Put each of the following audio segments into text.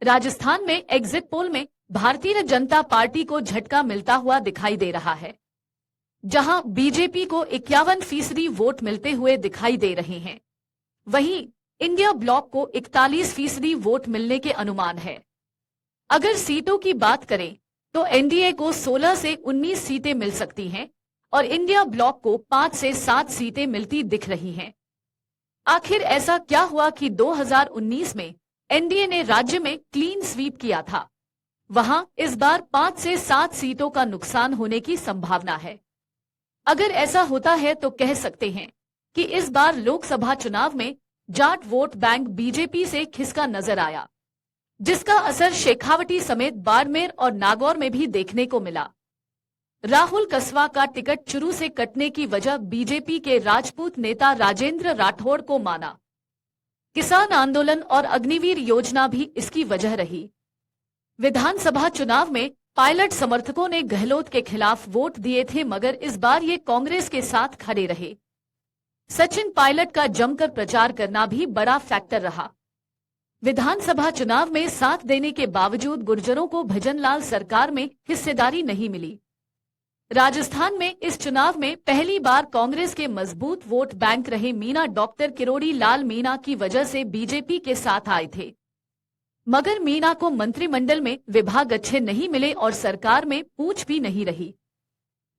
राजस्थान में exit poll में Bharatiya Janata party को झटका मिलता हुआ दिखाई दे रहा है, जहां बीजेपी को 51% वोट मिलते हुए दिखाई दे रहे हैं। वहीं इंडिया ब्लॉक को 41% वोट मिलने के अनुमान है। अगर सीटों की बात करें तो एनडीए को 16 से 19 सीटें मिल सकती हैं और इंडिया ब्लॉक को 5 से 7 सीटें मिलती दिख रही हैं। आखिर ऐसा क्या हुआ कि 2019 में एनडीए ने राज्य में क्लीन स्वीप किया था? वहां इस बार 5 से 7 सीटों का नुकसान होने की संभावना है। अगर ऐसा होता है तो कह सकते हैं कि इस बार लोकसभा चुनाव में जाट वोट बैंक बीजेपी से खिसका नजर आया, जिसका असर शेखावटी समेत बाड़मेर और नागौर में भी देखने को मिला। राहुल कस्वा का टिकट शुरू से कटने की वजह बीजेपी के राजपूत नेता राजेंद्र राठौड़ को माना। किसान आंदोलन और अग्निवीर योजना भी इसकी वजह रही। विधानसभा चुनाव में पायलट समर्थकों ने गहलोत के खिलाफ वोट दिए थे, मगर इस बार ये कांग्रेस के साथ खड़े रहे। सचिन पायलट का जमकर प्रचार करना भी बड़ा फैक्टर रहा। विधानसभा चुनाव में साथ देने के बावजूद गुर्जरों को भजनलाल सरकार में हिस्सेदारी नहीं मिली। राजस्थान में इस चुनाव में पहली बार कांग्रेस के मजबूत वोट बैंक रहे मीणा डॉक्टर किरोड़ी लाल मीणा की वजह से बीजेपी के साथ आए थे, मगर मीणा को मंत्रिमंडल में विभाग अच्छे नहीं मिले और सरकार में पूछ भी नहीं रही।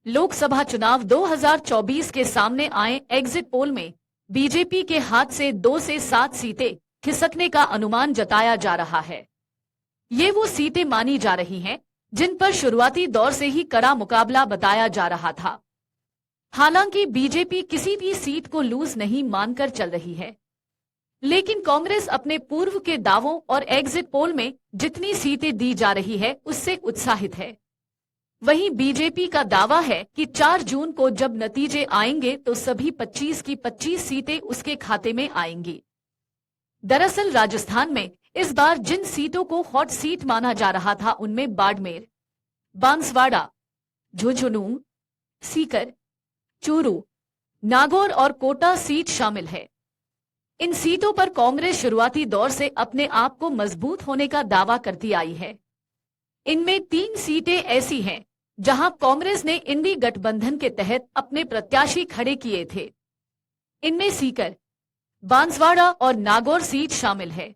लोकसभा चुनाव 2024 के सामने आए एग्जिट पोल में बीजेपी के हाथ से 2 से 7 सीटें खिसकने का अनुमान जताया जा रहा है। ये वो सीटें मानी जा रही हैं जिन पर शुरुआती दौर से ही कड़ा मुकाबला बताया जा रहा था। हालांकि बीजेपी किसी भी सीट को लूज नहीं मानकर चल रही है, लेकिन कांग्रेस अपने पूर्व के दावों और एग्जिट पोल में जितनी सीटें दी जा रही है उससे उत्साहित है। वहीं बीजेपी का दावा है कि 4 जून को जब नतीजे आएंगे तो सभी 25 की 25 सीटें उसके खाते में आएंगी। दरअसल राजस्थान में इस बार जिन सीटों को हॉट सीट माना जा रहा था उनमें बाड़मेर, बांसवाड़ा, झुंझुनू, सीकर, चूरू, नागौर और कोटा सीट शामिल है। इन सीटों पर कांग्रेस शुरुआती दौर से अपने आप को मजबूत होने का दावा करती आई है। इनमें 3 सीटें ऐसी हैं जहां कांग्रेस ने इंडी गठबंधन के तहत अपने प्रत्याशी खड़े किए थे। इनमें सीकर, बांसवाड़ा और नागौर सीट शामिल है।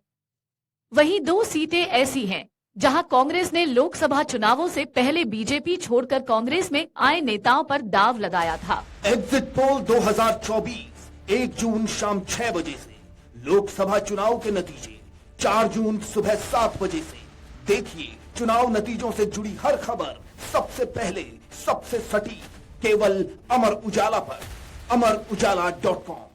वहीं 2 सीटें ऐसी हैं जहां कांग्रेस ने लोकसभा चुनावों से पहले बीजेपी छोड़कर कांग्रेस में आए नेताओं पर दाव लगाया था। एग्जिट पोल 2024 1 जून शाम 6 बजे से, लोकसभा चुनाव के नतीजे 4 जून सुबह 7 बजे से। देखिए चुनाव नतीजों से जुड़ी हर खबर सबसे पहले, सबसे सटीक, केवल अमर उजाला पर, amarujala.com।